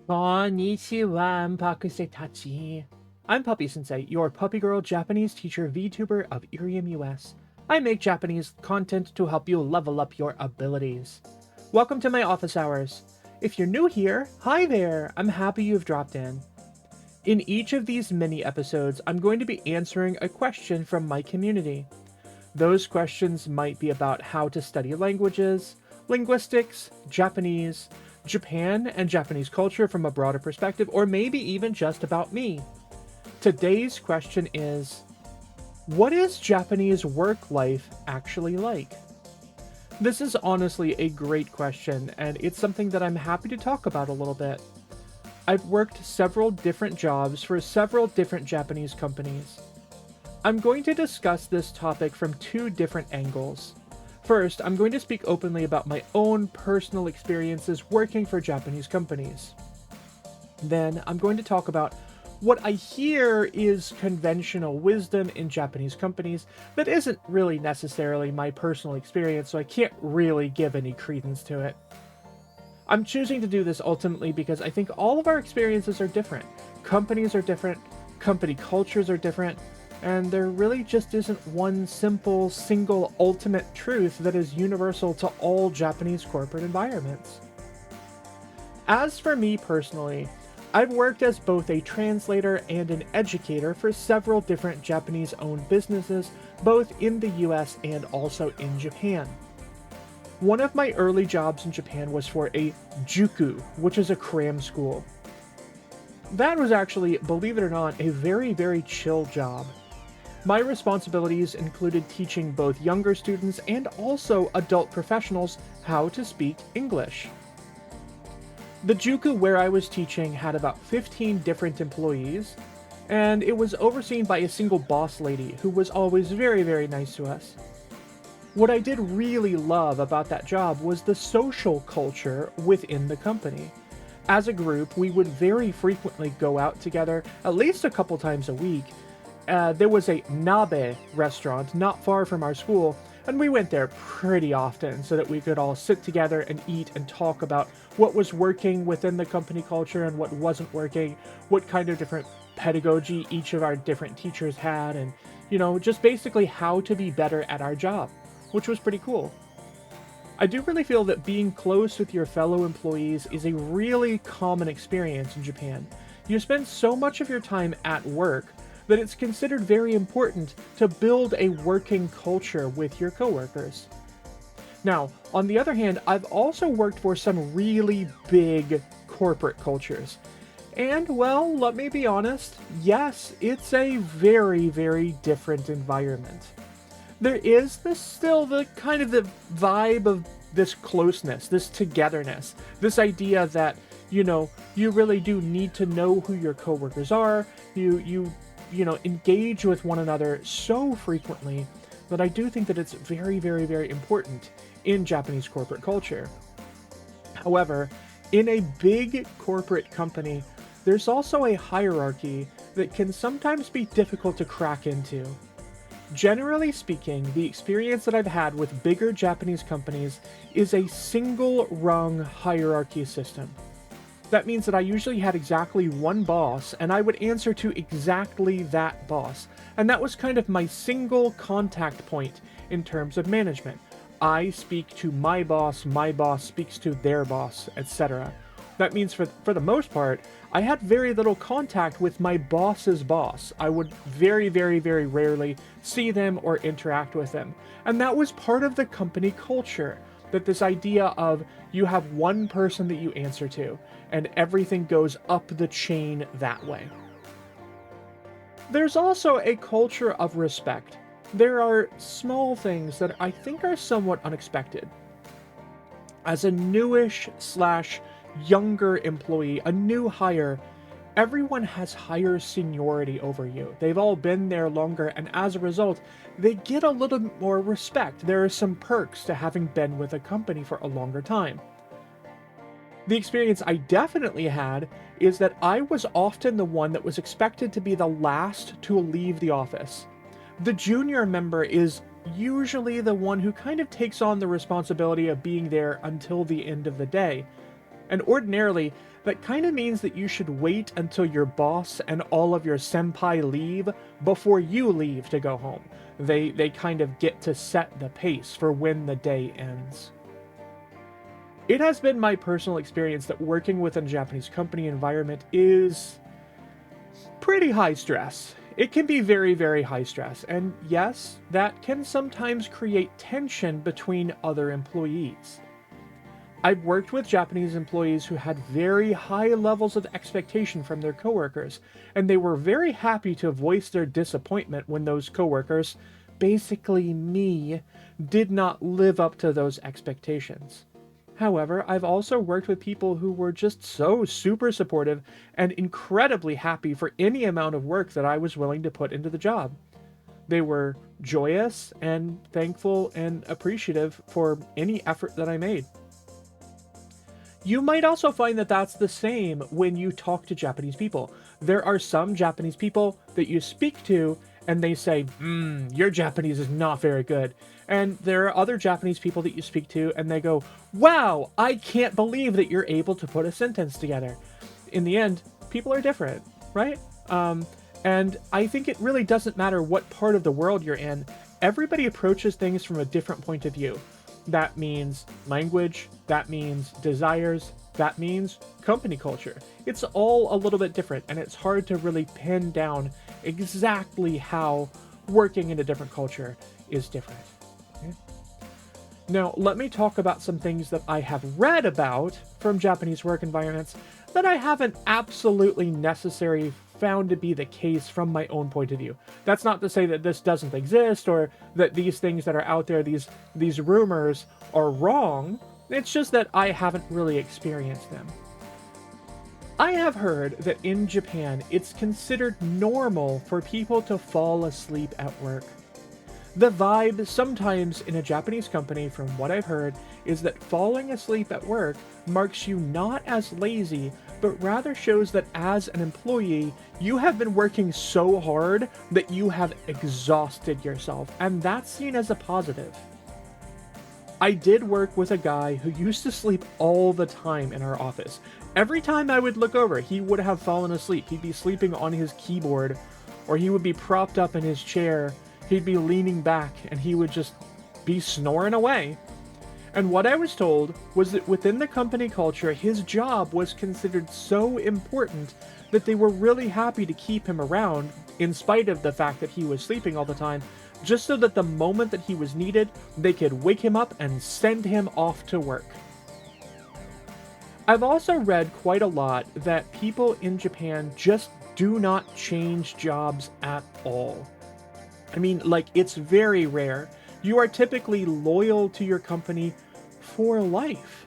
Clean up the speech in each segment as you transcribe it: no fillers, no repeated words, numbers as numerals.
Konnichiwa, Mpakusetachi. I'm Puppy Sensei, your puppy girl Japanese teacher VTuber of Irium US. I make Japanese content to help you level up your abilities. Welcome to my office hours. If you're new here, hi there! I'm happy you've dropped in. In each of these mini episodes, I'm going to be answering a question from my community. Those questions might be about how to study languages, linguistics, Japanese, Japan and Japanese culture from a broader perspective, or maybe even just about me. Today's question is, what is Japanese work life actually like? This is honestly a great question, and it's something that I'm happy to talk about a little bit. I've worked several different jobs for several different Japanese companies. I'm going to discuss this topic from two different angles. First, I'm going to speak openly about my own personal experiences working for Japanese companies. Then, I'm going to talk about what I hear is conventional wisdom in Japanese companies that isn't really necessarily my personal experience, so I can't really give any credence to it. I'm choosing to do this ultimately because I think all of our experiences are different. Companies are different, company cultures are different, and there really just isn't one simple, single, ultimate truth that is universal to all Japanese corporate environments. As for me personally, I've worked as both a translator and an educator for several different Japanese-owned businesses, both in the US and also in Japan. One of my early jobs in Japan was for a juku, which is a cram school. That was actually, believe it or not, a very, very chill job. My responsibilities included teaching both younger students and also adult professionals how to speak English. The juku where I was teaching had about 15 different employees, and it was overseen by a single boss lady who was always very, very nice to us. What I did really love about that job was the social culture within the company. As a group, we would very frequently go out together, at least a couple times a week. There was a nabe restaurant not far from our school, and we went there pretty often so that we could all sit together and eat and talk about what was working within the company culture and what wasn't working, what kind of different pedagogy each of our different teachers had, and, just basically how to be better at our job, which was pretty cool. I do really feel that being close with your fellow employees is a really common experience in Japan. You spend so much of your time at work that it's considered very important to build a working culture with your coworkers. Now, on the other hand, I've also worked for some really big corporate cultures. And, well, let me be honest, yes, it's a very, very different environment. There is still the kind of the vibe of this closeness, this togetherness, this idea that, you really do need to know who your coworkers are, you engage with one another so frequently that I do think that it's very, very, very important in Japanese corporate culture. However, in a big corporate company, there's also a hierarchy that can sometimes be difficult to crack into. Generally speaking, the experience that I've had with bigger Japanese companies is a single rung hierarchy system. That means that I usually had exactly one boss, and I would answer to exactly that boss. And that was kind of my single contact point in terms of management. I speak to my boss speaks to their boss, etc. That means for the most part, I had very little contact with my boss's boss. I would very, very, very rarely see them or interact with them. And that was part of the company culture. That this idea of you have one person that you answer to, and everything goes up the chain that way. There's also a culture of respect. There are small things that I think are somewhat unexpected. As a newish / younger employee, a new hire, everyone has higher seniority over you. They've all been there longer, and as a result, they get a little bit more respect. There are some perks to having been with a company for a longer time. The experience I definitely had is that I was often the one that was expected to be the last to leave the office. The junior member is usually the one who kind of takes on the responsibility of being there until the end of the day. And ordinarily, that kind of means that you should wait until your boss and all of your senpai leave before you leave to go home. They kind of get to set the pace for when the day ends. It has been my personal experience that working within a Japanese company environment is pretty high stress. It can be very, very high stress, and yes, that can sometimes create tension between other employees. I've worked with Japanese employees who had very high levels of expectation from their coworkers, and they were very happy to voice their disappointment when those coworkers, basically me, did not live up to those expectations. However, I've also worked with people who were just so super supportive and incredibly happy for any amount of work that I was willing to put into the job. They were joyous and thankful and appreciative for any effort that I made. You might also find that that's the same when you talk to Japanese people. There are some Japanese people that you speak to and they say, your Japanese is not very good. And there are other Japanese people that you speak to and they go, wow, I can't believe that you're able to put a sentence together. In the end, people are different, right? And I think it really doesn't matter what part of the world you're in. Everybody approaches things from a different point of view. That means language, that means desires, that means company culture. It's all a little bit different, and it's hard to really pin down exactly how working in a different culture is different. Okay? Now, let me talk about some things that I have read about from Japanese work environments that I haven't absolutely necessarily found to be the case from my own point of view. That's not to say that this doesn't exist or that these things that are out there, these rumors, are wrong. It's just that I haven't really experienced them. I have heard that in Japan, it's considered normal for people to fall asleep at work. The vibe sometimes in a Japanese company, from what I've heard, is that falling asleep at work marks you not as lazy, but rather shows that as an employee, you have been working so hard that you have exhausted yourself, and that's seen as a positive. I did work with a guy who used to sleep all the time in our office. Every time I would look over, he would have fallen asleep. He'd be sleeping on his keyboard, or he would be propped up in his chair. He'd be leaning back, and he would just be snoring away. And what I was told was that within the company culture, his job was considered so important that they were really happy to keep him around, in spite of the fact that he was sleeping all the time, just so that the moment that he was needed, they could wake him up and send him off to work. I've also read quite a lot that people in Japan just do not change jobs at all. I mean, like, it's very rare. You are typically loyal to your company for life.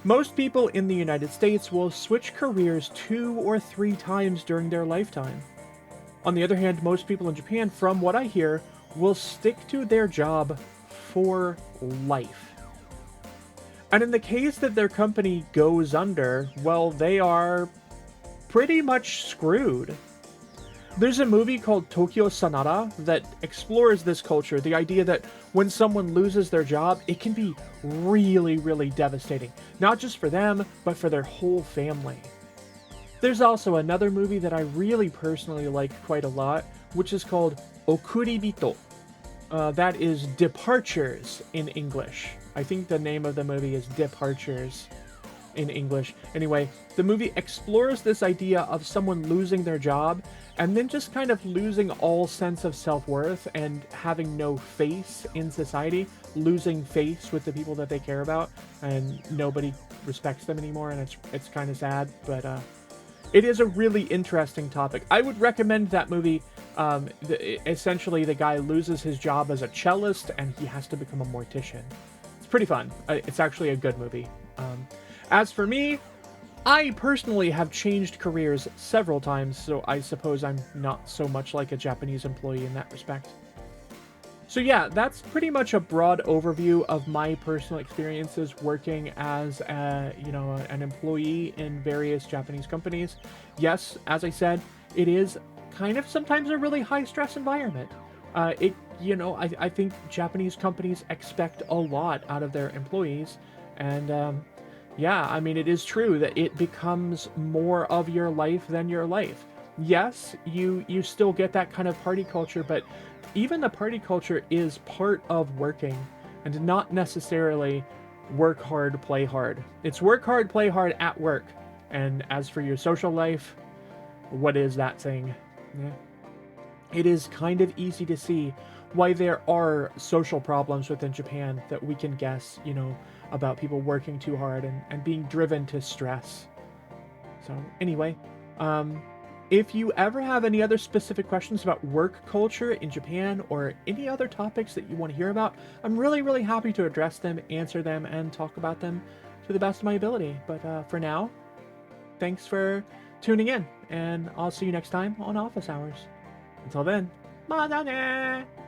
Most people in the United States will switch careers 2 or 3 times during their lifetime. On the other hand, most people in Japan, from what I hear, will stick to their job for life. And in the case that their company goes under, well, they are pretty much screwed. There's a movie called Tokyo Sanada that explores this culture, the idea that when someone loses their job, it can be really, really devastating. Not just for them, but for their whole family. There's also another movie that I really personally like quite a lot, which is called Okuribito. That is Departures in English. I think the name of the movie is Departures in English. Anyway, the movie explores this idea of someone losing their job and then just kind of losing all sense of self-worth and having no face in society, losing face with the people that they care about, and nobody respects them anymore, and it's kind of sad, but it is a really interesting topic. I would recommend that movie. Essentially, the guy loses his job as a cellist, and he has to become a mortician. It's pretty fun. It's actually a good movie. As for me, I personally have changed careers several times, so I suppose I'm not so much like a Japanese employee in that respect. So yeah, that's pretty much a broad overview of my personal experiences working as an employee in various Japanese companies. Yes, as I said, it is kind of sometimes a really high stress environment. I think Japanese companies expect a lot out of their employees, and Yeah, I mean, it is true that it becomes more of your life than your life. Yes, you still get that kind of party culture, but even the party culture is part of working and not necessarily work hard, play hard. It's work hard, play hard at work. And as for your social life, what is that thing? Yeah. It is kind of easy to see why there are social problems within Japan that we can guess, about people working too hard and being driven to stress. So, anyway, um, if you ever have any other specific questions about work culture in Japan or any other topics that you want to hear about, I'm really, really happy to address them, answer them, and talk about them to the best of my ability. But for now, thanks for tuning in, and I'll see you next time on Office Hours. Until then, またね